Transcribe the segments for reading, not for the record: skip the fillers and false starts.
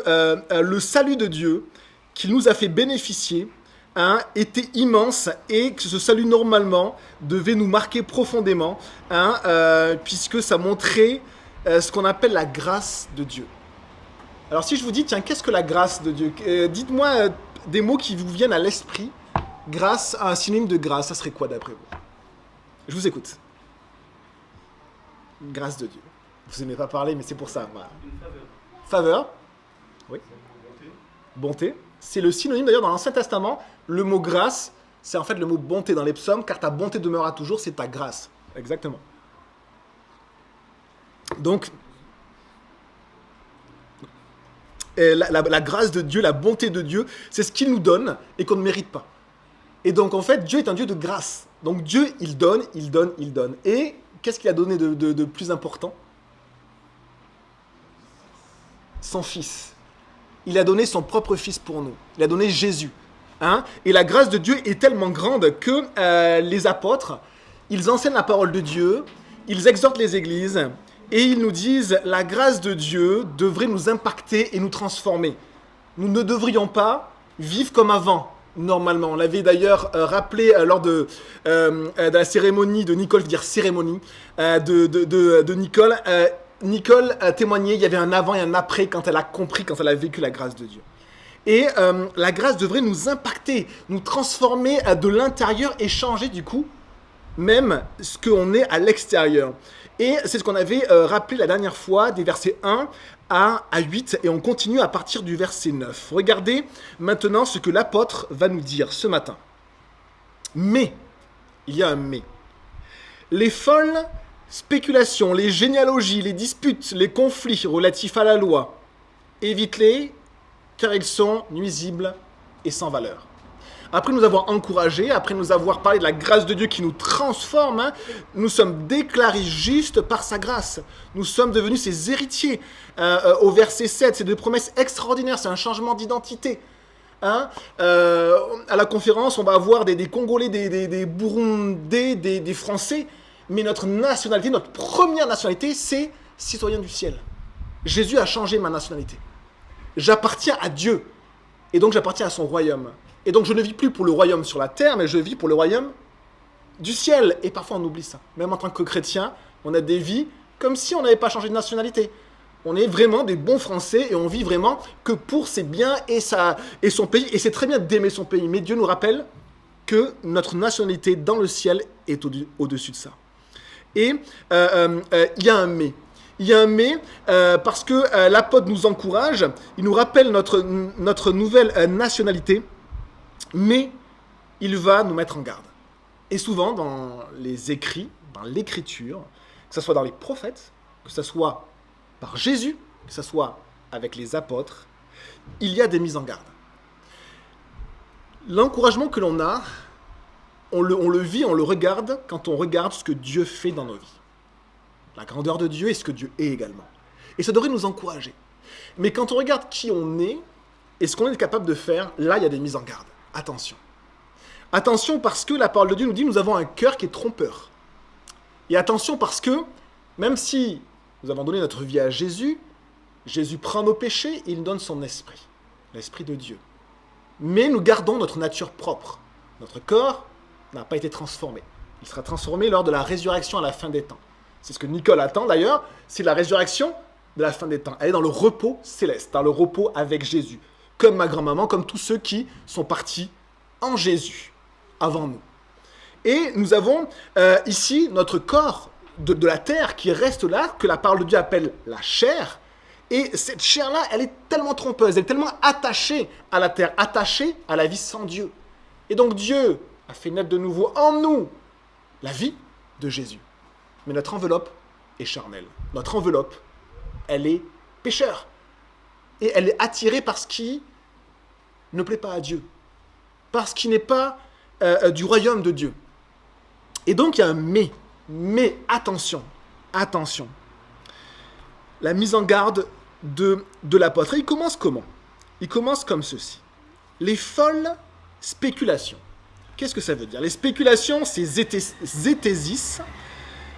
le salut de Dieu qu'il nous a fait bénéficier était immense et que ce salut normalement devait nous marquer profondément puisque ça montrait ce qu'on appelle la grâce de Dieu. Alors si je vous dis, tiens, qu'est-ce que la grâce de Dieu ? Dites-moi des mots qui vous viennent à l'esprit. Grâce, un synonyme de grâce, ça serait quoi d'après vous ? Je vous écoute. Grâce de Dieu. Vous n'aimez pas parler, mais c'est pour ça. Voilà. Une faveur. Faveur. Oui. Bonté. Bonté. C'est le synonyme d'ailleurs dans l'Ancien Testament. Le mot grâce, c'est en fait le mot bonté dans les psaumes, car ta bonté demeurera toujours, c'est ta grâce. Exactement. Donc, la grâce de Dieu, la bonté de Dieu, c'est ce qu'il nous donne et qu'on ne mérite pas. Et donc en fait, Dieu est un Dieu de grâce. Donc Dieu, il donne, il donne, il donne. Et qu'est-ce qu'il a donné de plus important ? Son Fils. Il a donné son propre Fils pour nous. Il a donné Jésus. Et la grâce de Dieu est tellement grande que les apôtres, ils enseignent la parole de Dieu, ils exhortent les églises, et ils nous disent « La grâce de Dieu devrait nous impacter et nous transformer. Nous ne devrions pas vivre comme avant. » Normalement, on l'avait d'ailleurs rappelé lors de la cérémonie de Nicole, je veux dire cérémonie de Nicole. Nicole a témoigné, il y avait un avant et un après quand elle a compris, quand elle a vécu la grâce de Dieu. Et la grâce devrait nous impacter, nous transformer de l'intérieur et changer du coup même ce qu'on est à l'extérieur. Et c'est ce qu'on avait rappelé la dernière fois, des versets 1 à 8, et on continue à partir du verset 9. Regardez maintenant ce que l'apôtre va nous dire ce matin. Mais, il y a un mais. Les folles spéculations, les généalogies, les disputes, les conflits relatifs à la loi, évite-les, car ils sont nuisibles et sans valeur. Après nous avoir encouragés, après nous avoir parlé de la grâce de Dieu qui nous transforme, nous sommes déclarés justes par sa grâce. Nous sommes devenus ses héritiers. Au verset 7, c'est des promesses extraordinaires, c'est un changement d'identité. À la conférence, on va avoir des Congolais, des Burundais, des Français, mais notre nationalité, notre première nationalité, c'est citoyen du ciel. Jésus a changé ma nationalité. J'appartiens à Dieu, et donc j'appartiens à son royaume. Et donc je ne vis plus pour le royaume sur la terre, mais je vis pour le royaume du ciel. Et parfois on oublie ça. Même en tant que chrétien, on a des vies comme si on n'avait pas changé de nationalité. On est vraiment des bons Français et on vit vraiment que pour ses biens et son pays. Et c'est très bien d'aimer son pays. Mais Dieu nous rappelle que notre nationalité dans le ciel est au-dessus de ça. Et il y a un mais. Il y a un mais parce que l'apôtre nous encourage, il nous rappelle notre nouvelle nationalité. Mais il va nous mettre en garde. Et souvent, dans les écrits, dans l'écriture, que ce soit dans les prophètes, que ce soit par Jésus, que ce soit avec les apôtres, il y a des mises en garde. L'encouragement que l'on a, on le vit, on le regarde quand on regarde ce que Dieu fait dans nos vies. La grandeur de Dieu et ce que Dieu est également. Et ça devrait nous encourager. Mais quand on regarde qui on est et ce qu'on est capable de faire, là, il y a des mises en garde. Attention. Attention parce que la parole de Dieu nous dit nous avons un cœur qui est trompeur. Et attention parce que même si nous avons donné notre vie à Jésus, Jésus prend nos péchés et il nous donne son esprit, l'esprit de Dieu. Mais nous gardons notre nature propre. Notre corps n'a pas été transformé. Il sera transformé lors de la résurrection à la fin des temps. C'est ce que Nicole attend d'ailleurs, c'est la résurrection de la fin des temps. Elle est dans le repos céleste, dans le repos avec Jésus. Comme ma grand-maman, comme tous ceux qui sont partis en Jésus, avant nous. Et nous avons ici notre corps de la terre qui reste là, que la parole de Dieu appelle la chair. Et cette chair-là, elle est tellement trompeuse, elle est tellement attachée à la terre, attachée à la vie sans Dieu. Et donc Dieu a fait naître de nouveau en nous la vie de Jésus. Mais notre enveloppe est charnelle. Notre enveloppe, elle est pécheur. Et elle est attirée par ce qui ne plaît pas à Dieu. Parce qu'il n'est pas du royaume de Dieu. Et donc, il y a un mais. Mais attention. Attention. La mise en garde de l'apôtre. Et il commence comment ? Il commence comme ceci. Les spéculations. Qu'est-ce que ça veut dire ? Les spéculations, c'est zétésis.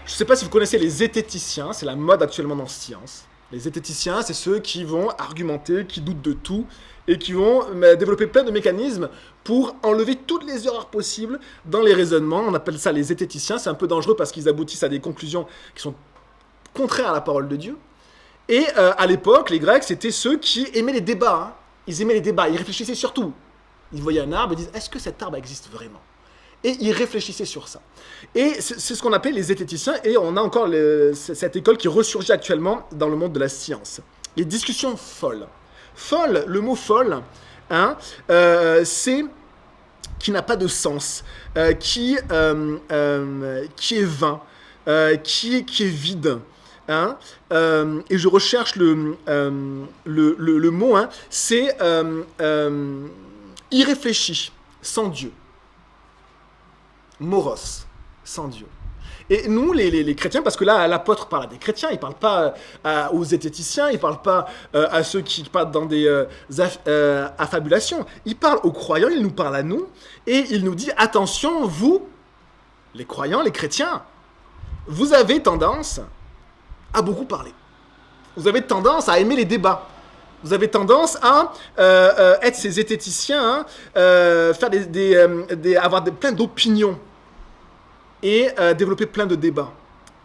Je ne sais pas si vous connaissez les zététiciens. C'est la mode actuellement dans la science. Les zététiciens, c'est ceux qui vont argumenter, qui doutent de tout, et qui vont développer plein de mécanismes pour enlever toutes les erreurs possibles dans les raisonnements. On appelle ça les zététiciens. C'est un peu dangereux parce qu'ils aboutissent à des conclusions qui sont contraires à la parole de Dieu. Et à l'époque, les Grecs, c'était ceux qui aimaient les débats. Hein. Ils aimaient les débats, ils réfléchissaient sur tout. Ils voyaient un arbre et disent, est-ce que cet arbre existe vraiment ? Et ils réfléchissaient sur ça. Et c'est ce qu'on appelle les zététiciens, et on a encore cette école qui ressurgit actuellement dans le monde de la science. Les discussions folles. Folle, le mot folle, hein, c'est qui n'a pas de sens, qui est vain, qui est vide. Hein, et je recherche le mot, hein, c'est irréfléchi, sans Dieu. Moros, sans Dieu. Et nous, les chrétiens, parce que là, l'apôtre parle à des chrétiens, il ne parle pas aux zététiciens, il ne parle pas à ceux qui partent dans des affabulations. Il parle aux croyants, il nous parle à nous, et il nous dit, attention, vous, les croyants, les chrétiens, vous avez tendance à beaucoup parler. Vous avez tendance à aimer les débats. Vous avez tendance à être ces zététiciens, faire avoir plein d'opinions et développer plein de débats.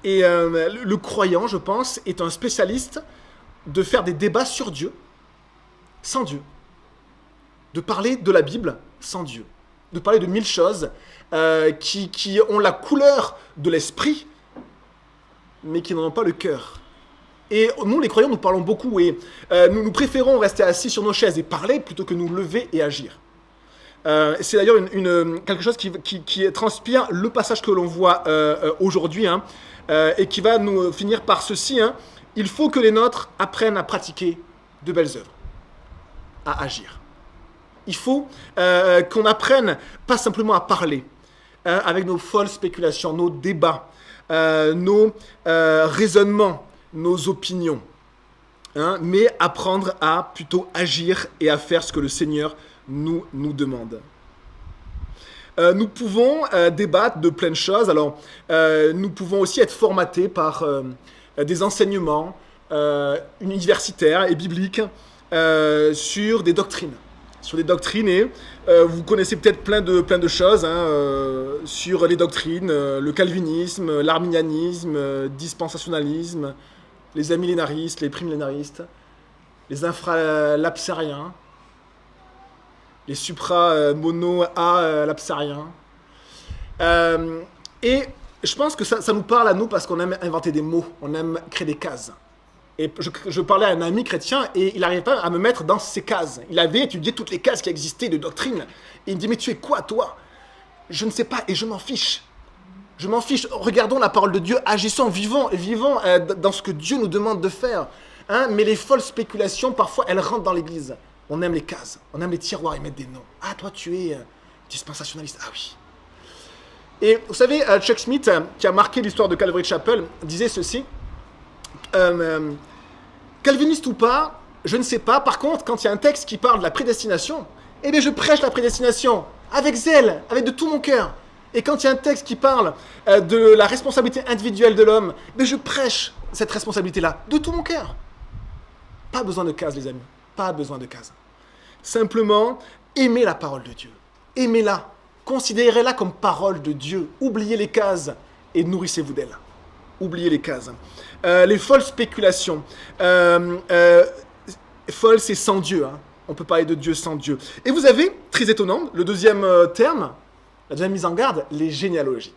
Et le croyant, je pense, est un spécialiste de faire des débats sur Dieu, sans Dieu. De parler de la Bible sans Dieu. De parler de 1000 choses qui ont la couleur de l'esprit, mais qui n'en ont pas le cœur. Et nous, les croyants, nous parlons beaucoup et nous préférons rester assis sur nos chaises et parler plutôt que nous lever et agir. C'est d'ailleurs quelque chose qui transpire le passage que l'on voit aujourd'hui, hein, et qui va nous finir par ceci. Hein, il faut que les nôtres apprennent à pratiquer de belles œuvres, à agir. Il faut qu'on apprenne pas simplement à parler, hein, avec nos folles spéculations, nos débats, nos raisonnements, nos opinions, hein, mais apprendre à plutôt agir et à faire ce que le Seigneur nous demande. Nous pouvons débattre de plein de choses. Alors, nous pouvons aussi être formatés par des enseignements universitaires et bibliques sur des doctrines. Sur des doctrines, et vous connaissez peut-être plein de choses, hein, sur les doctrines, le calvinisme, l'arminianisme, dispensationalisme, les amillénaristes, les primillénaristes, les infralapsariens, les supra-mono-a-lapsariens. Et je pense que ça nous parle à nous parce qu'on aime inventer des mots, on aime créer des cases. Et je parlais à un ami chrétien et il n'arrivait pas à me mettre dans ces cases. Il avait étudié toutes les cases qui existaient de doctrine. Et il me dit, mais tu es quoi, toi ? Je ne sais pas et je m'en fiche. Je m'en fiche. Regardons la parole de Dieu, agissons, vivons dans ce que Dieu nous demande de faire. Hein, mais les folles spéculations, parfois, elles rentrent dans l'église. On aime les cases, on aime les tiroirs et mettre des noms. Ah, toi, tu es dispensationaliste. Ah oui. Et vous savez, Chuck Smith, qui a marqué l'histoire de Calvary Chapel, disait ceci. Calviniste ou pas, je ne sais pas. Par contre, quand il y a un texte qui parle de la prédestination, eh bien, je prêche la prédestination avec zèle, avec de tout mon cœur. Et quand il y a un texte qui parle de la responsabilité individuelle de l'homme, mais je prêche cette responsabilité-là de tout mon cœur. Pas besoin de cases, les amis. Pas besoin de cases. Simplement, aimez la parole de Dieu. Aimez-la. Considérez-la comme parole de Dieu. Oubliez les cases et nourrissez-vous d'elle. Oubliez les cases. Les folles spéculations. Folle, c'est sans Dieu. Hein. On peut parler de Dieu sans Dieu. Et vous avez, très étonnant, le deuxième terme, la deuxième mise en garde, les généalogies.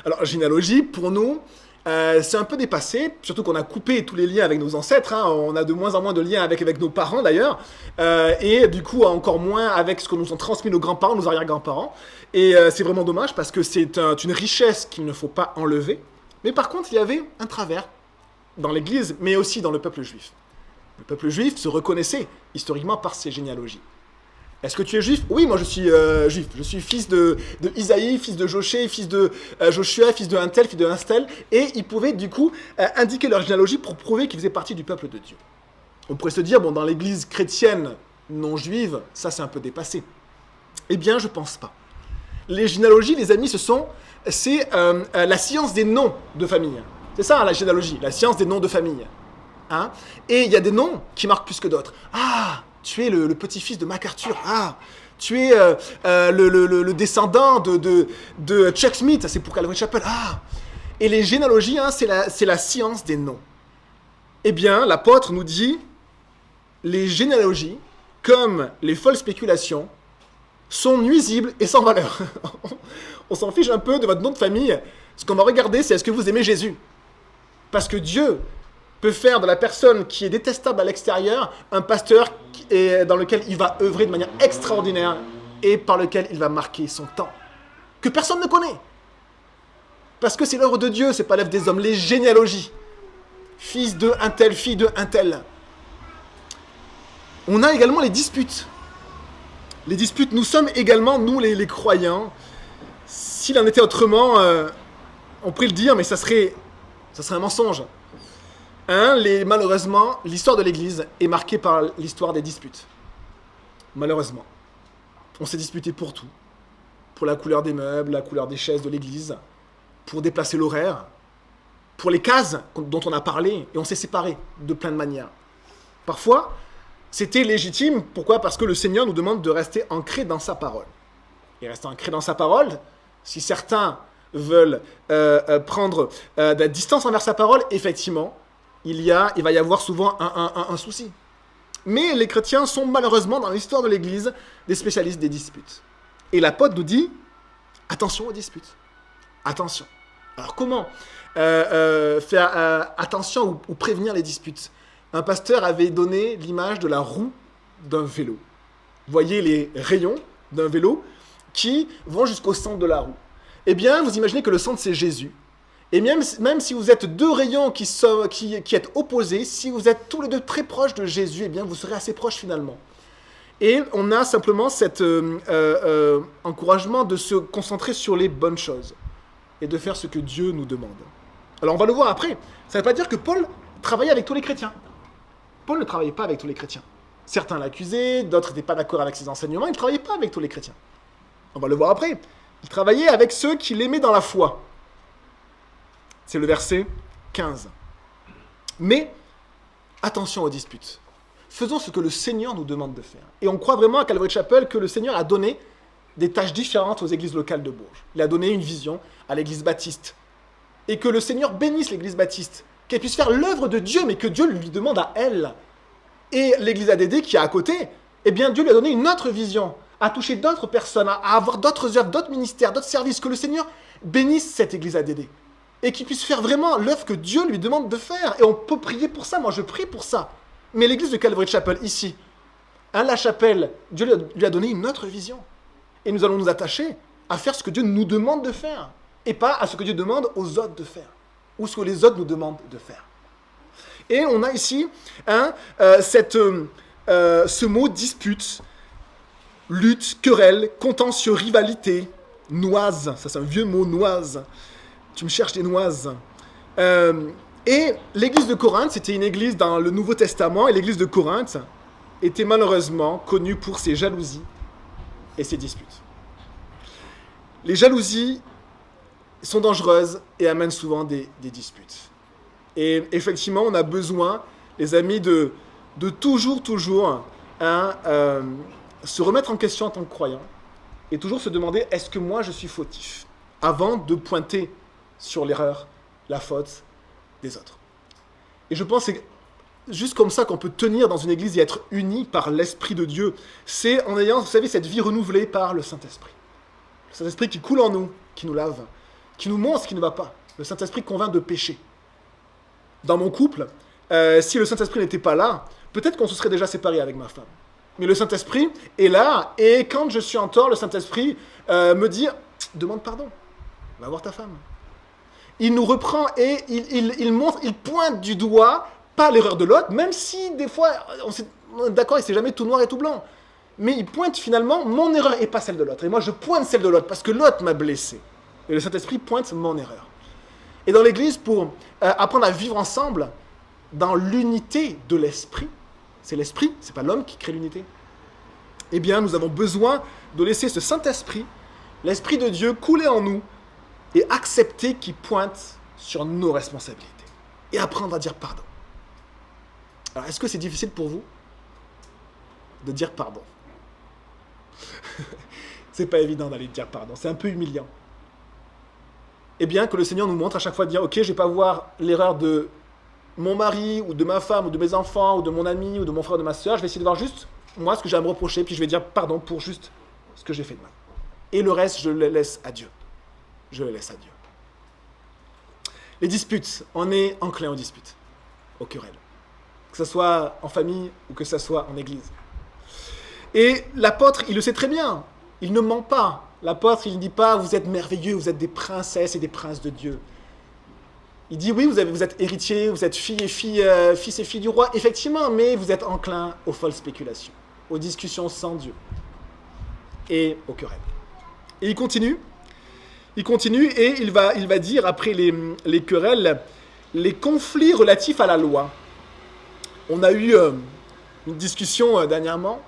Alors, généalogie, pour nous, c'est un peu dépassé, surtout qu'on a coupé tous les liens avec nos ancêtres, hein. On a de moins en moins de liens avec nos parents d'ailleurs, et du coup encore moins avec ce que nous ont transmis nos grands-parents, nos arrière-grands-parents, et c'est vraiment dommage parce que c'est une richesse qu'il ne faut pas enlever, mais par contre il y avait un travers dans l'Église, mais aussi dans le peuple juif. Le peuple juif se reconnaissait historiquement par ses généalogies. Est-ce que tu es juif ? Oui, moi je suis juif. Je suis fils de Isaïe, fils de Joché, fils de Joshua, fils de un tel, fils de un tel. Et ils pouvaient du coup indiquer leur généalogie pour prouver qu'ils faisaient partie du peuple de Dieu. On pourrait se dire, bon, dans l'église chrétienne non juive, ça c'est un peu dépassé. Eh bien, je pense pas. Les généalogies, les amis, c'est la science des noms de famille. C'est ça, la généalogie, la science des noms de famille. Hein. Et il y a des noms qui marquent plus que d'autres. Ah, tu es le petit-fils de MacArthur. Ah, tu es le descendant de Chuck Smith. C'est pour Calvary Chapel. Ah. Et les généalogies, hein, c'est la science des noms. Eh bien, l'apôtre nous dit, les généalogies, comme les folles spéculations, sont nuisibles et sans valeur. On s'en fiche un peu de votre nom de famille. Ce qu'on va regarder, c'est est-ce que vous aimez Jésus. Parce que Dieu peut faire de la personne qui est détestable à l'extérieur un pasteur dans lequel il va œuvrer de manière extraordinaire et par lequel il va marquer son temps. Que personne ne connaît. Parce que c'est l'œuvre de Dieu, c'est pas l'œuvre des hommes. Les généalogies. Fils de un tel, fille de un tel. On a également les disputes. Les disputes, nous sommes également, nous les croyants, s'il en était autrement, on pourrait le dire, mais ça serait un mensonge. Hein, malheureusement, l'histoire de l'Église est marquée par l'histoire des disputes. Malheureusement. On s'est disputé pour tout. Pour la couleur des meubles, la couleur des chaises de l'Église, pour déplacer l'horaire, pour les cases dont on a parlé, et on s'est séparés de plein de manières. Parfois, c'était légitime. Pourquoi ? Parce que le Seigneur nous demande de rester ancrés dans sa parole. Et rester ancrés dans sa parole, si certains veulent prendre de la distance envers sa parole, effectivement, il va y avoir souvent un souci. Mais les chrétiens sont malheureusement, dans l'histoire de l'Église, des spécialistes des disputes. Et l'apôtre nous dit, attention aux disputes. Attention. Alors comment faire attention ou prévenir les disputes ? Un pasteur avait donné l'image de la roue d'un vélo. Vous voyez les rayons d'un vélo qui vont jusqu'au centre de la roue. Eh bien, vous imaginez que le centre, c'est Jésus. Et même si vous êtes deux rayons qui êtes opposés, si vous êtes tous les deux très proches de Jésus, eh bien, vous serez assez proches finalement. Et on a simplement cet encouragement de se concentrer sur les bonnes choses et de faire ce que Dieu nous demande. Alors, on va le voir après. Ça ne veut pas dire que Paul travaillait avec tous les chrétiens. Paul ne travaillait pas avec tous les chrétiens. Certains l'accusaient, d'autres n'étaient pas d'accord avec ses enseignements. Il ne travaillait pas avec tous les chrétiens. On va le voir après. Il travaillait avec ceux qui l'aimaient dans la foi. C'est le verset 15. Mais, attention aux disputes. Faisons ce que le Seigneur nous demande de faire. Et on croit vraiment à Calvary Chapel que le Seigneur a donné des tâches différentes aux églises locales de Bourges. Il a donné une vision à l'église baptiste. Et que le Seigneur bénisse l'église baptiste. Qu'elle puisse faire l'œuvre de Dieu, mais que Dieu lui demande à elle. Et l'église ADD qui est à côté, eh bien Dieu lui a donné une autre vision, à toucher d'autres personnes, à avoir d'autres œuvres, d'autres ministères, d'autres services, que le Seigneur bénisse cette église ADD. Et qu'il puisse faire vraiment l'œuvre que Dieu lui demande de faire. Et on peut prier pour ça, moi je prie pour ça. Mais l'église de Calvary Chapel, ici, à la chapelle, Dieu lui a donné une autre vision. Et nous allons nous attacher à faire ce que Dieu nous demande de faire, et pas à ce que Dieu demande aux autres de faire, ou ce que les autres nous demandent de faire. Et on a ici ce mot dispute, lutte, querelle, contentieux, rivalité, noise, ça c'est un vieux mot, noise. Tu me cherches des noises. Et l'église de Corinthe, c'était une église dans le Nouveau Testament, et l'église de Corinthe était malheureusement connue pour ses jalousies et ses disputes. Les jalousies sont dangereuses et amènent souvent des disputes. Et effectivement, on a besoin, les amis, de toujours se remettre en question en tant que croyant et toujours se demander, est-ce que moi je suis fautif ? Avant de pointer sur l'erreur, la faute des autres. Et je pense que c'est juste comme ça qu'on peut tenir dans une église et être unis par l'Esprit de Dieu. C'est en ayant, vous savez, cette vie renouvelée par le Saint-Esprit. Le Saint-Esprit qui coule en nous, qui nous lave, qui nous montre ce qui ne va pas. Le Saint-Esprit convainc de péché. Dans mon couple, si le Saint-Esprit n'était pas là, peut-être qu'on se serait déjà séparés avec ma femme. Mais le Saint-Esprit est là, et quand je suis en tort, le Saint-Esprit me dit « Demande pardon, va voir ta femme ». Il nous reprend et il montre, il pointe du doigt, pas l'erreur de l'autre, même si des fois, on est d'accord, et c'est jamais tout noir et tout blanc. Mais il pointe finalement mon erreur et pas celle de l'autre. Et moi, je pointe celle de l'autre parce que l'autre m'a blessé. Et le Saint-Esprit pointe mon erreur. Et dans l'Église, pour apprendre à vivre ensemble, dans l'unité de l'Esprit, c'est l'Esprit, c'est pas l'homme qui crée l'unité, eh bien, nous avons besoin de laisser ce Saint-Esprit, l'Esprit de Dieu, couler en nous et accepter qu'il pointe sur nos responsabilités. Et apprendre à dire pardon. Alors, est-ce que c'est difficile pour vous de dire pardon? C'est pas évident d'aller dire pardon, c'est un peu humiliant. Eh bien, que le Seigneur nous montre à chaque fois de dire, ok, je vais pas voir l'erreur de mon mari, ou de ma femme, ou de mes enfants, ou de mon ami, ou de mon frère, ou de ma soeur, je vais essayer de voir juste, moi, ce que j'ai à me reprocher, puis je vais dire pardon pour juste ce que j'ai fait de mal. Et le reste, je le laisse à Dieu. Je le laisse à Dieu. Les disputes, on est enclin aux disputes, aux querelles. Que ce soit en famille, ou que ce soit en église. Et l'apôtre, il le sait très bien. Il ne ment pas. L'apôtre, il ne dit pas, vous êtes merveilleux, vous êtes des princesses et des princes de Dieu. Il dit, oui, vous êtes héritiers, vous êtes fils et filles du roi, effectivement, mais vous êtes enclin aux folles spéculations, aux discussions sans Dieu et aux querelles. Et il continue et il va dire, après les querelles, les conflits relatifs à la loi. On a eu une discussion dernièrement,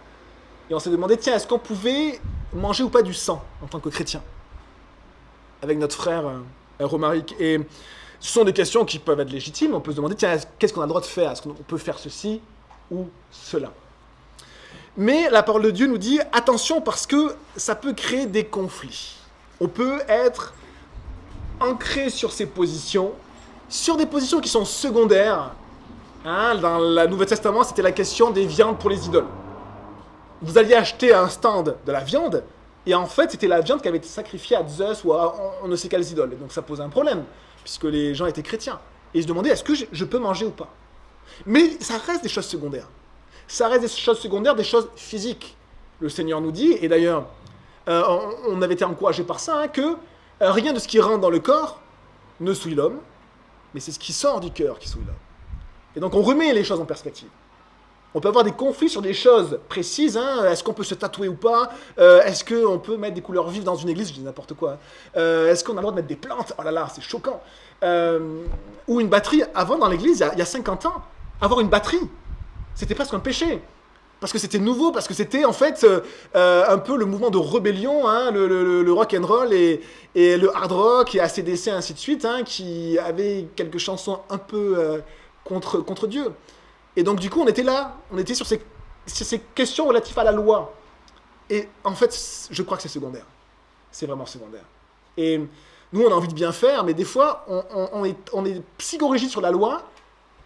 et on s'est demandé, tiens, est-ce qu'on pouvait manger ou pas du sang en tant que chrétien avec notre frère Romaric. Et ce sont des questions qui peuvent être légitimes. On peut se demander, tiens, qu'est-ce qu'on a le droit de faire? Est-ce qu'on peut faire ceci ou cela? Mais la parole de Dieu nous dit, attention, parce que ça peut créer des conflits. On peut être ancré sur ses positions, sur des positions qui sont secondaires. Hein, dans le Nouveau Testament, c'était la question des viandes pour les idoles. Vous alliez acheter un stand de la viande, et en fait, c'était la viande qui avait été sacrifiée à Zeus ou à on ne sait quelles idoles. Et donc ça posait un problème, puisque les gens étaient chrétiens. Et ils se demandaient, est-ce que je peux manger ou pas? Mais ça reste des choses secondaires. Ça reste des choses secondaires, des choses physiques. Le Seigneur nous dit, et d'ailleurs, on avait été encouragé par ça, hein, que rien de ce qui rentre dans le corps ne souille l'homme, mais c'est ce qui sort du cœur qui souille l'homme. Et donc on remet les choses en perspective. On peut avoir des conflits sur des choses précises. Hein. Est-ce qu'on peut se tatouer ou pas? Est-ce qu'on peut mettre des couleurs vives dans une église? Je dis n'importe quoi. Est-ce qu'on a le droit de mettre des plantes? Oh là là, c'est choquant. Ou une batterie. Avant, dans l'église, il y a 50 ans, avoir une batterie, c'était presque un péché. Parce que c'était nouveau, parce que c'était en fait un peu le mouvement de rébellion, hein, le rock and roll et le hard rock et AC/DC, ainsi de suite, hein, qui avait quelques chansons un peu contre Dieu. Et donc, du coup, on était sur ces questions relatives à la loi. Et en fait, je crois que c'est secondaire. C'est vraiment secondaire. Et nous, on a envie de bien faire, mais des fois, on est psychorigide sur la loi,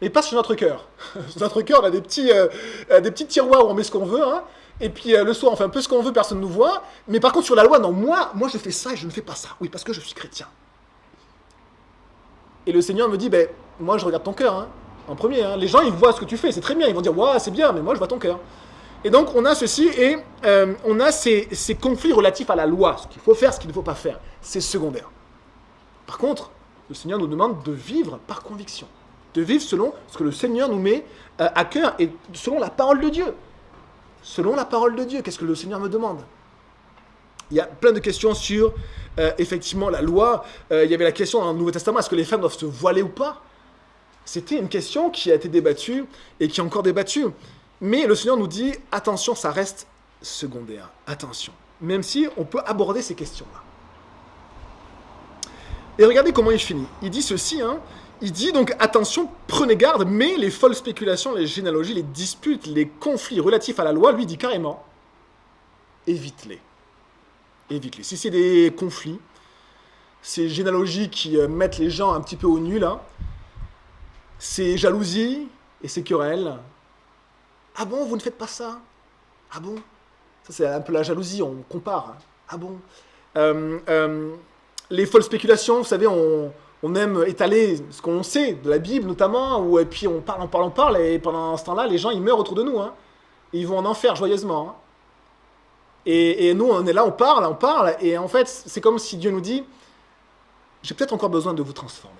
mais pas sur notre cœur. Sur notre cœur, on a des petits tiroirs où on met ce qu'on veut, hein, et puis le soir, on fait un peu ce qu'on veut, personne ne nous voit. Mais par contre, sur la loi, non, moi, je fais ça et je ne fais pas ça. Oui, parce que je suis chrétien. Et le Seigneur me dit, ben, moi, je regarde ton cœur, hein. En premier, hein. Les gens, ils voient ce que tu fais, c'est très bien, ils vont dire, ouais, c'est bien, mais moi, je vois ton cœur. Et donc, on a ceci, et on a ces conflits relatifs à la loi, ce qu'il faut faire, ce qu'il ne faut pas faire. C'est secondaire. Par contre, le Seigneur nous demande de vivre par conviction, de vivre selon ce que le Seigneur nous met à cœur, et selon la parole de Dieu. Selon la parole de Dieu, qu'est-ce que le Seigneur me demande? Il y a plein de questions sur, effectivement, la loi. Il y avait la question dans le Nouveau Testament, est-ce que les femmes doivent se voiler ou pas? C'était une question qui a été débattue et qui est encore débattue. Mais le Seigneur nous dit, attention, ça reste secondaire. Attention. Même si on peut aborder ces questions-là. Et regardez comment il finit. Il dit ceci, hein. Il dit donc, attention, prenez garde, mais les folles spéculations, les généalogies, les disputes, les conflits relatifs à la loi, lui dit carrément, évite-les. Évite-les. Si c'est des conflits, ces généalogies qui mettent les gens un petit peu au nul, hein, ces jalousies et ces querelles. Ah bon, vous ne faites pas ça? Ah bon? Ça, c'est un peu la jalousie, on compare. Hein. Ah bon? Les folles spéculations, vous savez, on aime étaler ce qu'on sait de la Bible notamment, et puis on parle, et pendant ce temps-là, les gens, ils meurent autour de nous. Hein, et ils vont en enfer joyeusement. Hein. Et nous, on est là, on parle, et en fait, c'est comme si Dieu nous dit, j'ai peut-être encore besoin de vous transformer.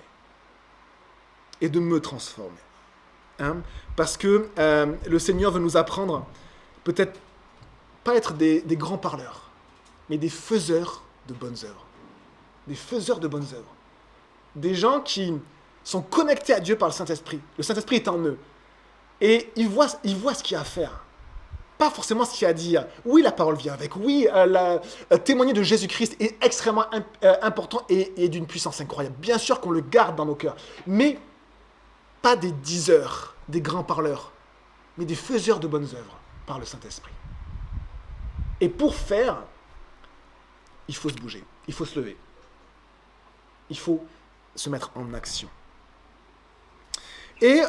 Et de me transformer. Hein? Parce que le Seigneur veut nous apprendre, peut-être pas être des grands parleurs, mais des faiseurs de bonnes œuvres. Des faiseurs de bonnes œuvres. Des gens qui sont connectés à Dieu par le Saint-Esprit. Le Saint-Esprit est en eux. Et ils voient ce qu'il y a à faire. Pas forcément ce qu'il y a à dire. Oui, la parole vient avec. Oui, témoigner de Jésus-Christ est extrêmement important et d'une puissance incroyable. Bien sûr qu'on le garde dans nos cœurs. Mais pas des diseurs, des grands parleurs. mais des faiseurs de bonnes œuvres par le Saint-Esprit. Et pour faire, il faut se bouger, il faut se lever. Il faut se mettre en action. Et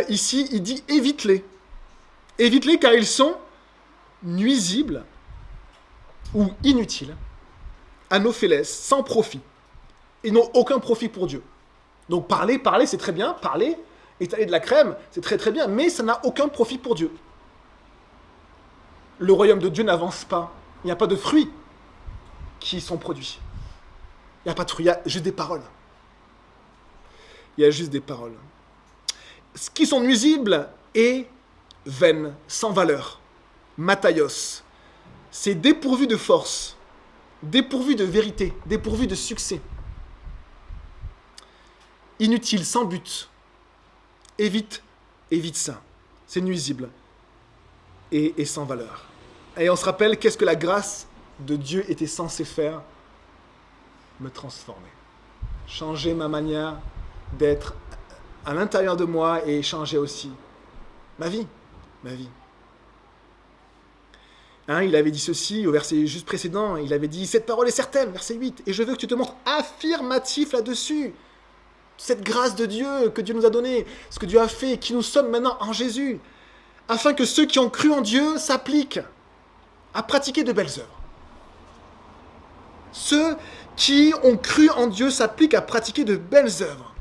ici, il dit évite-les. Évite-les car ils sont nuisibles ou inutiles, anopheles, sans profit. Ils n'ont aucun profit pour Dieu. Donc parler, c'est très bien. Parler, étaler de la crème, c'est très très bien. Mais ça n'a aucun profit pour Dieu. Le royaume de Dieu n'avance pas. Il n'y a pas de fruits qui sont produits. Il n'y a pas de fruits, il y a juste des paroles. Il y a juste des paroles. Ce qui sont nuisibles et vaines, sans valeur. Mataios. C'est dépourvu de force, dépourvu de vérité, dépourvu de succès. Inutile, sans but. Évite ça. C'est nuisible et sans valeur. Et on se rappelle qu'est-ce que la grâce de Dieu était censée faire? Me transformer. Changer ma manière d'être à l'intérieur de moi et changer aussi ma vie. Il avait dit ceci au verset juste précédent, il avait dit « Cette parole est certaine », verset 8, « et je veux que tu te montres affirmatif là-dessus. » Cette grâce de Dieu que Dieu nous a donnée, ce que Dieu a fait, qui nous sommes maintenant en Jésus, afin que ceux qui ont cru en Dieu s'appliquent à pratiquer de belles œuvres. Ceux qui ont cru en Dieu s'appliquent à pratiquer de belles œuvres.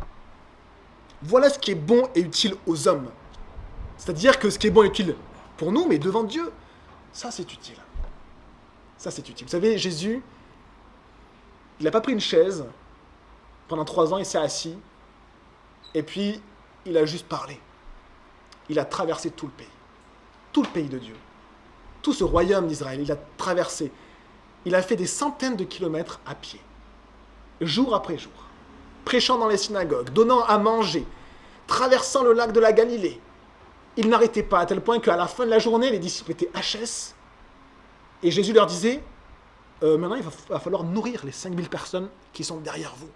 Voilà ce qui est bon et utile aux hommes. C'est-à-dire que ce qui est bon et utile pour nous, mais devant Dieu, ça c'est utile. Ça c'est utile. Vous savez, Jésus, il n'a pas pris une chaise, pendant 3 ans il s'est assis, et puis il a juste parlé. Il a traversé tout le pays de Dieu. Tout ce royaume d'Israël, il a traversé. Il a fait des centaines de kilomètres à pied, jour après jour, prêchant dans les synagogues, donnant à manger, traversant le lac de la Galilée. Il n'arrêtait pas, à tel point qu'à la fin de la journée, les disciples étaient HS, et Jésus leur disait, maintenant il va falloir nourrir les 5000 personnes qui sont derrière vous.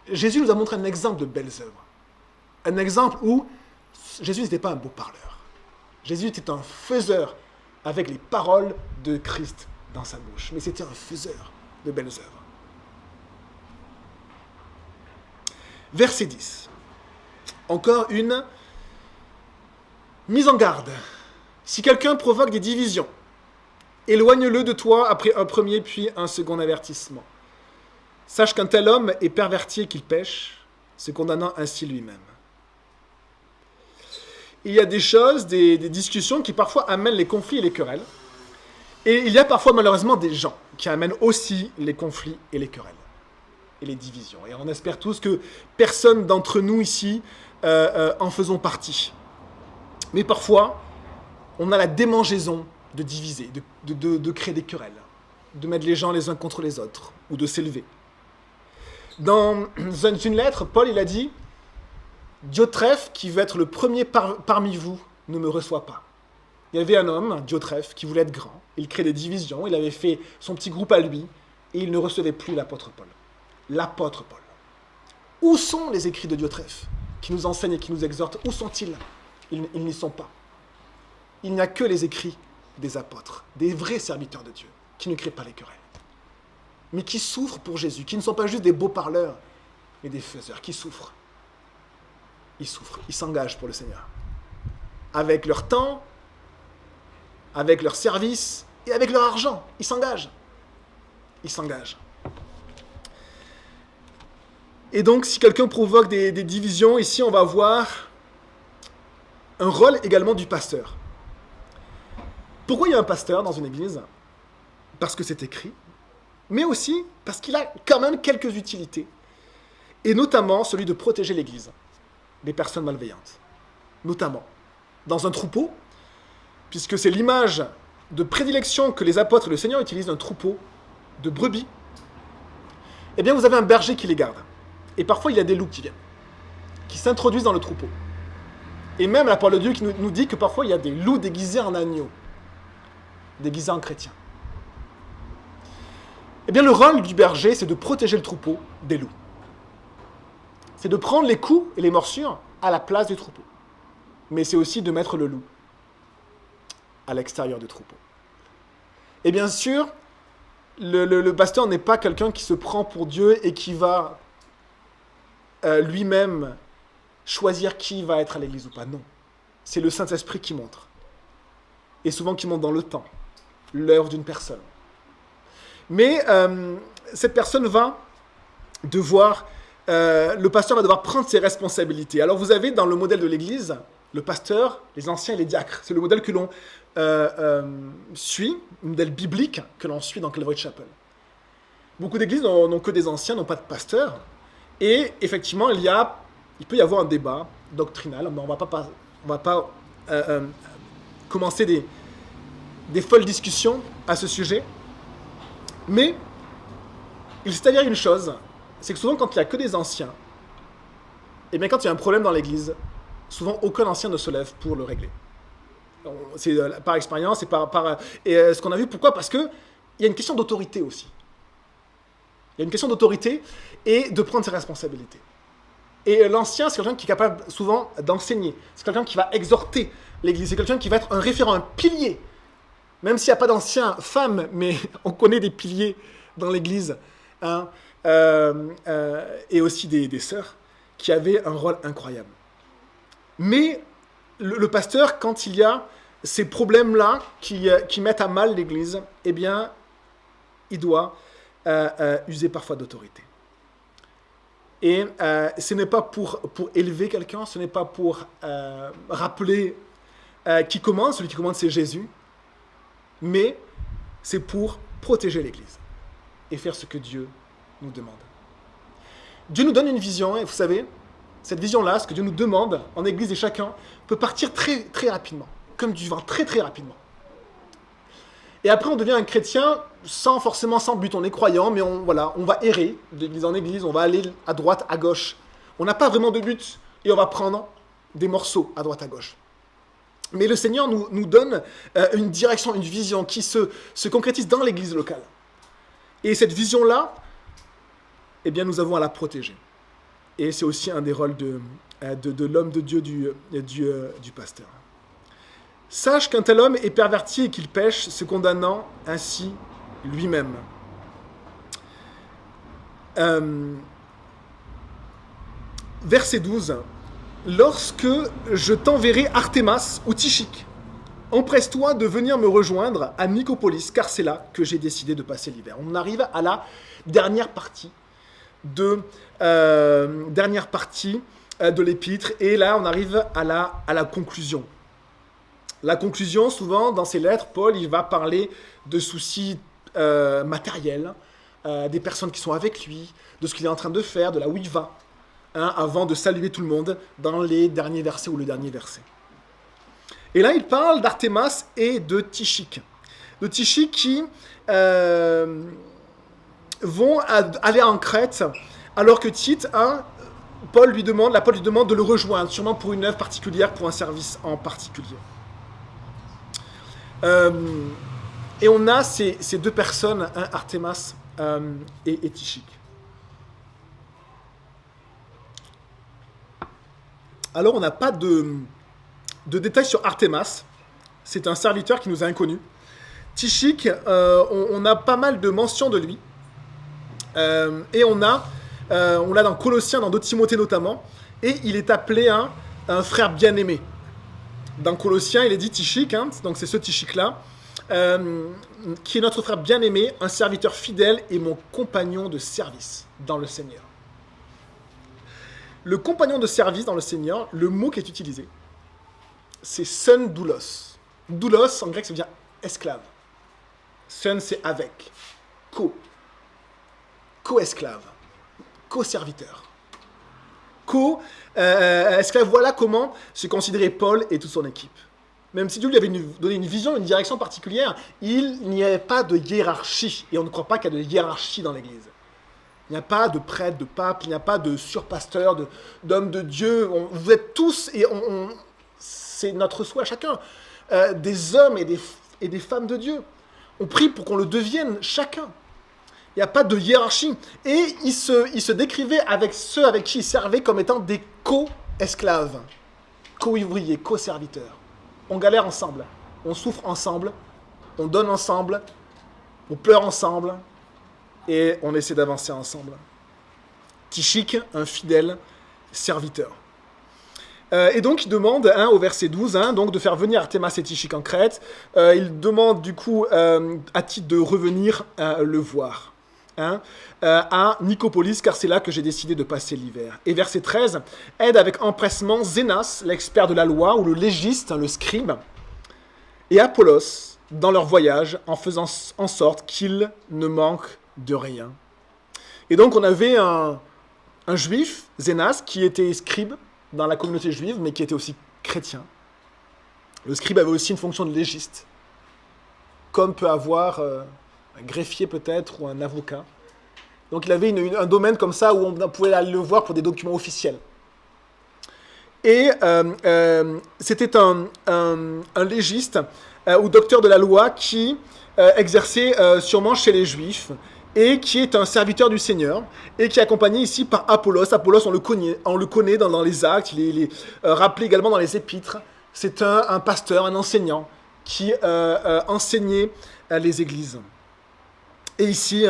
Jésus nous a montré un exemple de belles œuvres. Un exemple où Jésus n'était pas un beau parleur. Jésus était un faiseur avec les paroles de Christ dans sa bouche. Mais c'était un faiseur de belles œuvres. Verset 10. Encore une mise en garde. Si quelqu'un provoque des divisions, éloigne-le de toi après un premier puis un second avertissement. Sache qu'un tel homme est perverti et qu'il pêche, se condamnant ainsi lui-même. Il y a des choses, des discussions qui parfois amènent les conflits et les querelles. Et il y a parfois malheureusement des gens qui amènent aussi les conflits et les querelles. Et les divisions. Et on espère tous que personne d'entre nous ici en faisons partie. Mais parfois, on a la démangeaison de diviser, de créer des querelles, de mettre les gens les uns contre les autres, ou de s'élever. Dans une lettre, Paul il a dit « Diotrephe, qui veut être le premier parmi vous, ne me reçoit pas. » Il y avait un homme, Diotrephe, qui voulait être grand. Il créait des divisions, il avait fait son petit groupe à lui, et il ne recevait plus l'apôtre Paul. L'apôtre Paul. Où sont les écrits de Diotrephe, qui nous enseignent et qui nous exhortent? Où sont-ils? Ils n'y sont pas. Il n'y a que les écrits des apôtres, des vrais serviteurs de Dieu, qui ne créent pas les querelles, mais qui souffrent pour Jésus, qui ne sont pas juste des beaux parleurs, mais des faiseurs, qui souffrent. Ils souffrent, ils s'engagent pour le Seigneur. Avec leur temps, avec leur service et avec leur argent, ils s'engagent. Ils s'engagent. Et donc, si quelqu'un provoque des divisions, ici, on va voir un rôle également du pasteur. Pourquoi il y a un pasteur dans une église? Parce que c'est écrit, mais aussi parce qu'il a quand même quelques utilités, et notamment celui de protéger l'église des personnes malveillantes. Notamment dans un troupeau, puisque c'est l'image de prédilection que les apôtres et le Seigneur utilisent d'un troupeau de brebis. Eh bien, vous avez un berger qui les garde. Et parfois, il y a des loups qui viennent, qui s'introduisent dans le troupeau. Et même la parole de Dieu qui nous dit que parfois, il y a des loups déguisés en agneaux, déguisés en chrétiens. Eh bien, le rôle du berger, c'est de protéger le troupeau des loups. C'est de prendre les coups et les morsures à la place du troupeau. mais c'est aussi de mettre le loup à l'extérieur du troupeau. Et bien sûr, le pasteur n'est pas quelqu'un qui se prend pour Dieu et qui va lui-même choisir qui va être à l'église ou pas. Non. C'est le Saint-Esprit qui montre. Et souvent qui montre dans le temps, l'œuvre d'une personne. Mais cette personne va devoir, le pasteur va devoir prendre ses responsabilités. Alors vous avez dans le modèle de l'église, le pasteur, les anciens et les diacres. C'est le modèle que l'on suit, le modèle biblique que l'on suit dans Calvary Chapel. Beaucoup d'églises n'ont que des anciens, n'ont pas de pasteur. Et effectivement, il peut y avoir un débat doctrinal, mais on ne va pas commencer des folles discussions à ce sujet. Mais il s'est avéré une chose, c'est que souvent quand il n'y a que des anciens, et bien quand il y a un problème dans l'église, souvent aucun ancien ne se lève pour le régler. C'est par expérience et ce qu'on a vu. Pourquoi ? Parce qu'il y a une question d'autorité aussi. Il y a une question d'autorité et de prendre ses responsabilités. Et l'ancien, c'est quelqu'un qui est capable souvent d'enseigner. C'est quelqu'un qui va exhorter l'église. C'est quelqu'un qui va être un référent, un pilier. Même s'il n'y a pas d'anciens femmes, mais on connaît des piliers dans l'église. Hein, et aussi des sœurs qui avaient un rôle incroyable. Mais le pasteur, quand il y a ces problèmes-là qui mettent à mal l'église, eh bien, il doit user parfois d'autorité. Et ce n'est pas pour élever quelqu'un, ce n'est pas pour rappeler qui commande. Celui qui commande, c'est Jésus. Mais c'est pour protéger l'Église et faire ce que Dieu nous demande. Dieu nous donne une vision, et vous savez, cette vision-là, ce que Dieu nous demande en Église, et chacun peut partir très, très rapidement, comme du vent, très, très rapidement. Et après, on devient un chrétien sans but. On est croyant, mais on va errer d'église en église, on va aller à droite, à gauche. On n'a pas vraiment de but, et on va prendre des morceaux à droite, à gauche. Mais le Seigneur nous donne une direction, une vision qui se concrétise dans l'église locale. Et cette vision-là, eh bien, nous avons à la protéger. Et c'est aussi un des rôles de l'homme de Dieu, du pasteur. Sache qu'un tel homme est perverti et qu'il pêche, se condamnant ainsi lui-même. Verset 12. Lorsque je t'enverrai Artémas ou Tychique, empresse-toi de venir me rejoindre à Nicopolis, car c'est là que j'ai décidé de passer l'hiver. On arrive à la dernière partie de l'épître, et là on arrive à la conclusion. La conclusion, souvent dans ses lettres, Paul il va parler de soucis matériels, des personnes qui sont avec lui, de ce qu'il est en train de faire, de là où il va. Avant de saluer tout le monde dans les derniers versets ou le dernier verset. Et là, il parle d'Artémas et de Tychique. De Tychique qui vont aller en Crète, alors que Tite, Paul lui demande de le rejoindre, sûrement pour une œuvre particulière, pour un service en particulier. Et on a ces deux personnes, Artémas et Tychique. Alors, on n'a pas de détails sur Artémas. C'est un serviteur qui nous est inconnu. Tychique, on a pas mal de mentions de lui. Et on l'a dans Colossiens, dans 2 Timothée notamment. Et il est appelé un frère bien-aimé. Dans Colossiens, il est dit Tychique, donc c'est ce Tychique-là, qui est notre frère bien-aimé, un serviteur fidèle et mon compagnon de service dans le Seigneur. Le compagnon de service dans le Seigneur, le mot qui est utilisé, c'est son doulos. Doulos, en grec, ça veut dire esclave. Son, c'est avec. Co-esclave. Co-serviteur. Co-esclave. Voilà comment se considérait Paul et toute son équipe. Même si Dieu lui avait donné une vision, une direction particulière, il n'y avait pas de hiérarchie. Et on ne croit pas qu'il y a de hiérarchie dans l'Église. Il n'y a pas de prêtre, de pape, il n'y a pas de surpasteur, d'homme de Dieu. Vous êtes tous, et c'est notre souhait à chacun, des hommes et des femmes de Dieu. On prie pour qu'on le devienne chacun. Il n'y a pas de hiérarchie. Et il se décrivait avec ceux avec qui il servait comme étant des co-esclaves. co-ouvriers, co-serviteurs. On galère ensemble, on souffre ensemble, on donne ensemble, on pleure ensemble, et on essaie d'avancer ensemble. Tychik, un fidèle serviteur. Et donc il demande au verset 12 donc de faire venir Artémas et Tychik en Crète. Il demande du coup à Tite de revenir le voir à Nicopolis, car c'est là que j'ai décidé de passer l'hiver. Et verset 13, aide avec empressement Zénas, l'expert de la loi, ou le légiste, le scribe, et Apollos dans leur voyage, en faisant en sorte qu'ils ne manquent de rien. Et donc on avait un juif, Zénas, qui était scribe dans la communauté juive, mais qui était aussi chrétien. Le scribe avait aussi une fonction de légiste, comme peut avoir un greffier peut-être, ou un avocat. Donc il avait un domaine comme ça, où on pouvait aller le voir pour des documents officiels. Et c'était un légiste, ou docteur de la loi, qui exerçait sûrement chez les Juifs, et qui est un serviteur du Seigneur, et qui est accompagné ici par Apollos. Apollos, on le connaît dans les actes, il est rappelé également dans les épîtres. C'est un pasteur, un enseignant, qui enseignait les églises. Et ici,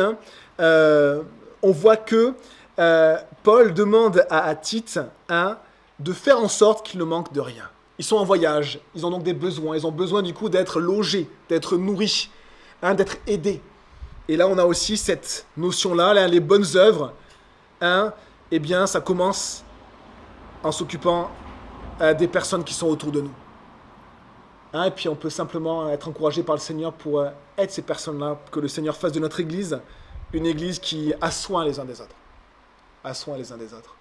on voit que Paul demande à Tite de faire en sorte qu'il ne manque de rien. Ils sont en voyage, ils ont donc des besoins, ils ont besoin du coup d'être logés, d'être nourris, d'être aidés. Et là, on a aussi cette notion-là, les bonnes œuvres, eh bien, ça commence en s'occupant des personnes qui sont autour de nous. Et puis, on peut simplement être encouragé par le Seigneur pour être ces personnes-là, que le Seigneur fasse de notre Église une Église qui a soin les uns des autres. A soin les uns des autres.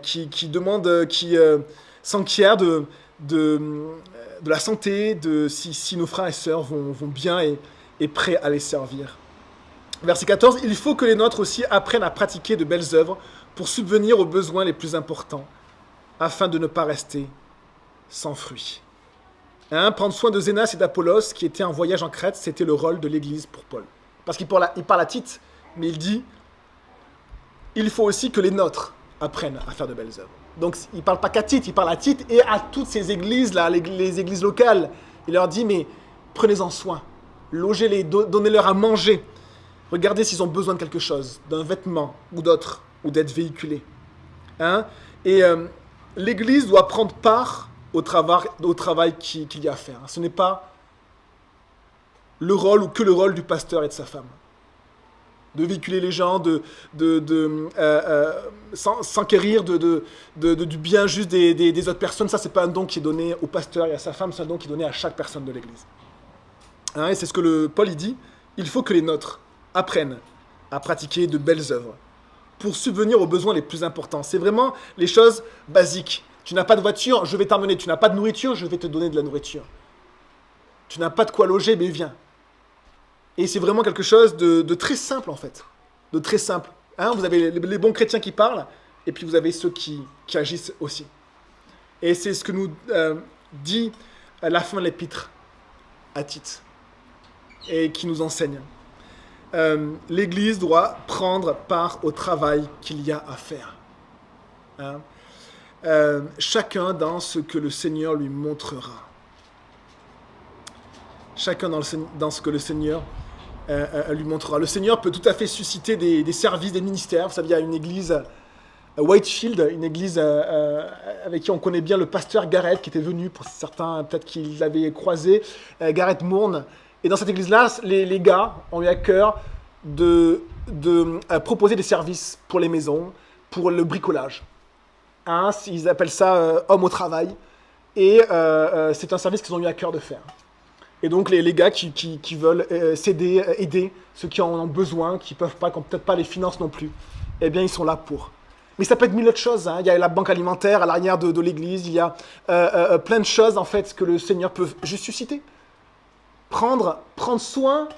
Qui demande, qui s'enquiert de la santé, si nos frères et sœurs vont bien et prêts à les servir. Verset 14, il faut que les nôtres aussi apprennent à pratiquer de belles œuvres pour subvenir aux besoins les plus importants, afin de ne pas rester sans fruit. Prendre soin de Zénas et d'Apollos, qui étaient en voyage en Crète, c'était le rôle de l'Église pour Paul. Parce qu'il parle à Tite, mais il dit, il faut aussi que les nôtres apprennent à faire de belles œuvres. Donc il ne parle pas qu'à Tite, il parle à Tite et à toutes ces églises-là, les églises locales. Il leur dit, mais prenez-en soin, logez-les, donnez-leur à manger. Regardez s'ils ont besoin de quelque chose, d'un vêtement ou d'autre, ou d'être véhiculés. Et l'Église doit prendre part au travail qu'il y a à faire. Ce n'est pas le rôle ou que le rôle du pasteur et de sa femme. De véhiculer les gens, s'enquérir du bien juste des autres personnes. Ça, c'est pas un don qui est donné au pasteur et à sa femme, c'est un don qui est donné à chaque personne de l'Église. Et c'est ce que Paul il dit. Il faut que les nôtres apprennent à pratiquer de belles œuvres pour subvenir aux besoins les plus importants. C'est vraiment les choses basiques. Tu n'as pas de voiture, je vais t'emmener. Tu n'as pas de nourriture, je vais te donner de la nourriture. Tu n'as pas de quoi loger, mais viens. Et c'est vraiment quelque chose de très simple, en fait. De très simple. Vous avez les bons chrétiens qui parlent, et puis vous avez ceux qui agissent aussi. Et c'est ce que nous dit à la fin de l'épître à Tite, et qui nous enseigne. L'Église doit prendre part au travail qu'il y a à faire. Chacun dans ce que le Seigneur lui montrera. Chacun dans ce que le Seigneur lui montrera. Le Seigneur peut tout à fait susciter des services, des ministères. Vous savez, il y a une église à Whitefield, une église avec qui on connaît bien le pasteur Garrett, qui était venu, pour certains, peut-être qu'ils l'avaient croisé, Garrett Mourne. Et dans cette église-là, les gars ont eu à cœur de proposer des services pour les maisons, pour le bricolage. Ils appellent ça homme au travail. Et c'est un service qu'ils ont eu à cœur de faire. Et donc les gars qui veulent s'aider, aider ceux qui en ont besoin, qui n'ont peut-être pas les finances non plus, eh bien ils sont là pour. Mais ça peut être mille autres choses. Il y a la banque alimentaire à l'arrière de l'église, il y a plein de choses en fait que le Seigneur peut juste susciter. Prendre soin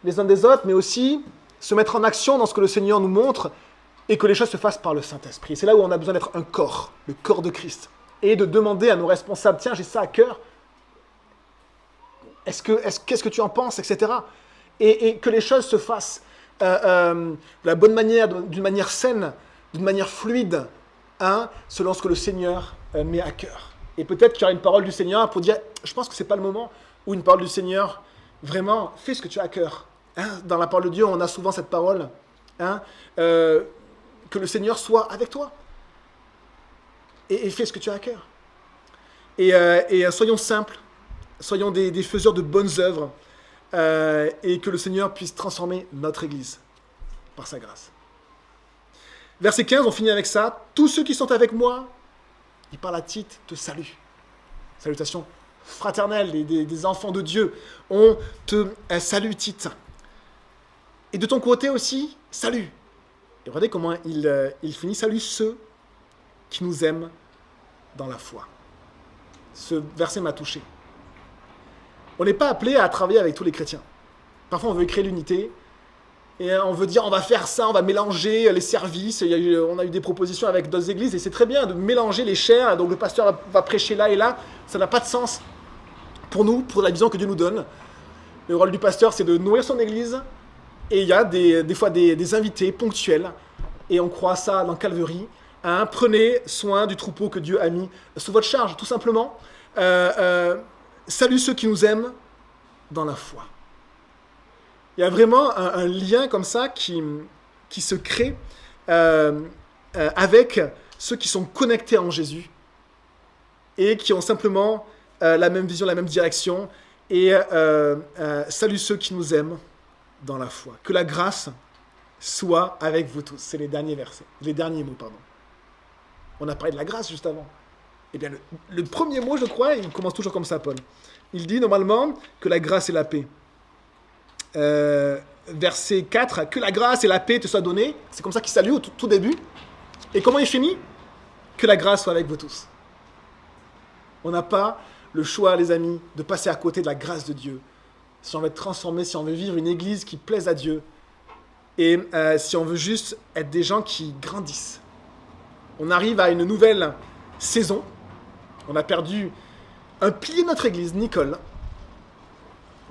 les uns des autres, mais aussi se mettre en action dans ce que le Seigneur nous montre et que les choses se fassent par le Saint-Esprit. Et c'est là où on a besoin d'être un corps, le corps de Christ. Et de demander à nos responsables, tiens, j'ai ça à cœur, qu'est-ce que tu en penses, etc. Et que les choses se fassent de la bonne manière, d'une manière saine, d'une manière fluide, selon ce que le Seigneur met à cœur. Et peut-être qu'il y aura une parole du Seigneur pour dire, je pense que ce n'est pas le moment où une parole du Seigneur, vraiment, fais ce que tu as à cœur. Dans la parole de Dieu, on a souvent cette parole, que le Seigneur soit avec toi. Et fais ce que tu as à cœur. Et soyons simples, soyons des faiseurs de bonnes œuvres, et que le Seigneur puisse transformer notre Église par sa grâce. Verset 15, on finit avec ça. Tous ceux qui sont avec moi, il parle à Tite, te saluent. Salutations fraternelles des enfants de Dieu. On te salue, Tite. Et de ton côté aussi, salut. Et regardez comment il finit, salut ceux qui nous aiment dans la foi. Ce verset m'a touché. On n'est pas appelé à travailler avec tous les chrétiens. Parfois, on veut créer l'unité, et on veut dire, on va faire ça, on va mélanger les services. On a eu des propositions avec d'autres églises, et c'est très bien de mélanger les chaires. Donc le pasteur va prêcher là et là. Ça n'a pas de sens pour nous, pour la vision que Dieu nous donne. Le rôle du pasteur, c'est de nourrir son église, et il y a des fois des invités ponctuels, et on croit ça dans Calvary. Prenez soin du troupeau que Dieu a mis sous votre charge, tout simplement. Salut ceux qui nous aiment dans la foi. Il y a vraiment un lien comme ça qui se crée avec ceux qui sont connectés en Jésus et qui ont simplement la même vision, la même direction. Et salut ceux qui nous aiment dans la foi. Que la grâce soit avec vous tous. C'est les derniers versets, les derniers mots, pardon. On a parlé de la grâce juste avant. Eh bien, le premier mot, je crois, il commence toujours comme ça, Paul. Il dit normalement que la grâce et la paix. Verset 4, que la grâce et la paix te soient données. C'est comme ça qu'il salue au tout début. Et comment il finit? Que la grâce soit avec vous tous. On n'a pas le choix, les amis, de passer à côté de la grâce de Dieu. Si on veut être transformé, si on veut vivre une église qui plaise à Dieu, et si on veut juste être des gens qui grandissent. On arrive à une nouvelle saison. On a perdu un pilier de notre église, Nicole,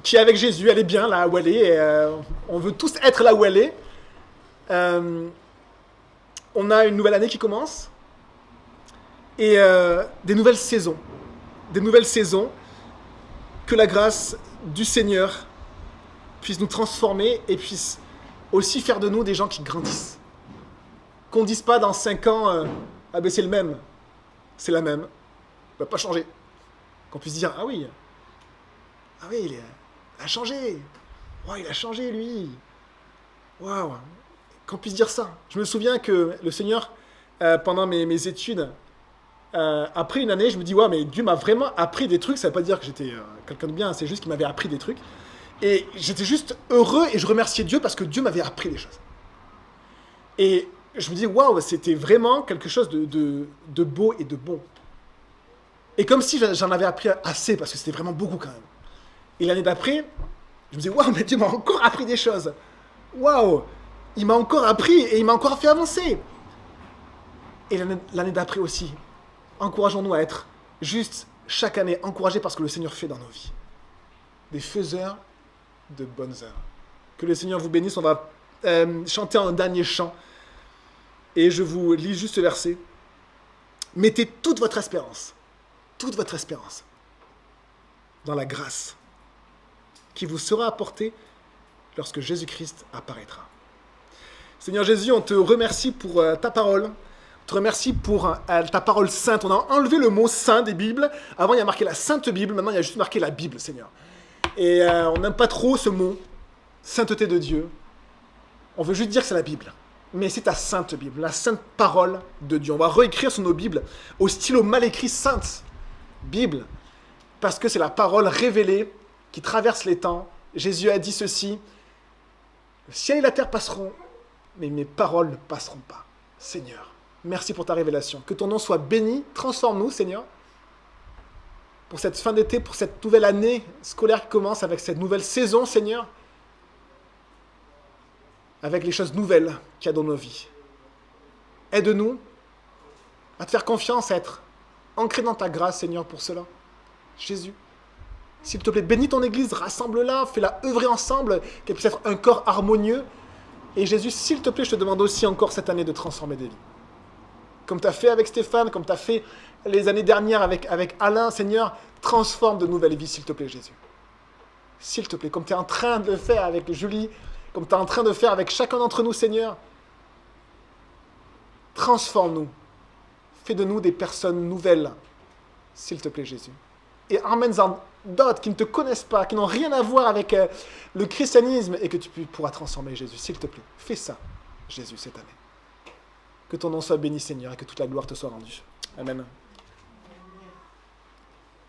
qui est avec Jésus, elle est bien là où elle est, et, on veut tous être là où elle est. On a une nouvelle année qui commence, et des nouvelles saisons. Des nouvelles saisons, que la grâce du Seigneur puisse nous transformer et puisse aussi faire de nous des gens qui grandissent. Qu'on ne dise pas dans 5 ans, ah ben c'est le même, c'est la même, il ne va pas changer. Qu'on puisse dire, ah oui, il a changé, wow, il a changé lui, waouh, qu'on puisse dire ça. Je me souviens que le Seigneur, pendant mes études, après une année, je me dis, ouais, mais Dieu m'a vraiment appris des trucs, ça ne veut pas dire que j'étais quelqu'un de bien, c'est juste qu'il m'avait appris des trucs, et j'étais juste heureux et je remerciais Dieu parce que Dieu m'avait appris des choses. Et je me dis, waouh, c'était vraiment quelque chose de beau et de bon. Et comme si j'en avais appris assez, parce que c'était vraiment beaucoup quand même. Et l'année d'après, je me dis, waouh, mais Dieu m'a encore appris des choses. Waouh, il m'a encore appris et il m'a encore fait avancer. Et l'année d'après aussi, encourageons-nous à être juste chaque année encouragés par ce que le Seigneur fait dans nos vies. Des faiseurs de bonnes œuvres. Que le Seigneur vous bénisse. On va chanter un dernier chant. Et je vous lis juste ce verset. Mettez toute votre espérance dans la grâce qui vous sera apportée lorsque Jésus-Christ apparaîtra. Seigneur Jésus, on te remercie pour ta parole. On te remercie pour ta parole sainte. On a enlevé le mot saint des Bibles. Avant, il y a marqué la Sainte Bible. Maintenant, il y a juste marqué la Bible, Seigneur. Et on n'aime pas trop ce mot, sainteté de Dieu. On veut juste dire que c'est la Bible. Mais c'est ta sainte Bible, la sainte parole de Dieu. On va réécrire sur nos Bibles au stylo mal écrit sainte Bible, parce que c'est la parole révélée qui traverse les temps. Jésus a dit ceci, le ciel et la terre passeront, mais mes paroles ne passeront pas. Seigneur, merci pour ta révélation. Que ton nom soit béni, transforme-nous, Seigneur, pour cette fin d'été, pour cette nouvelle année scolaire qui commence avec cette nouvelle saison, Seigneur, avec les choses nouvelles qu'il y a dans nos vies. Aide-nous à te faire confiance, à être ancrés dans ta grâce, Seigneur, pour cela. Jésus, s'il te plaît, bénis ton Église, rassemble-la, fais-la œuvrer ensemble, qu'elle puisse être un corps harmonieux. Et Jésus, s'il te plaît, je te demande aussi encore cette année de transformer des vies. Comme tu as fait avec Stéphane, comme tu as fait les années dernières avec Alain, Seigneur, transforme de nouvelles vies, s'il te plaît, Jésus. S'il te plaît, comme tu es en train de le faire avec Julie, comme tu es en train de le faire avec chacun d'entre nous, Seigneur, transforme-nous. Fais de nous des personnes nouvelles, s'il te plaît, Jésus. Et emmène-en d'autres qui ne te connaissent pas, qui n'ont rien à voir avec le christianisme, et que tu pourras transformer, Jésus, s'il te plaît. Fais ça, Jésus, cette année. Que ton nom soit béni, Seigneur, et que toute la gloire te soit rendue. Amen.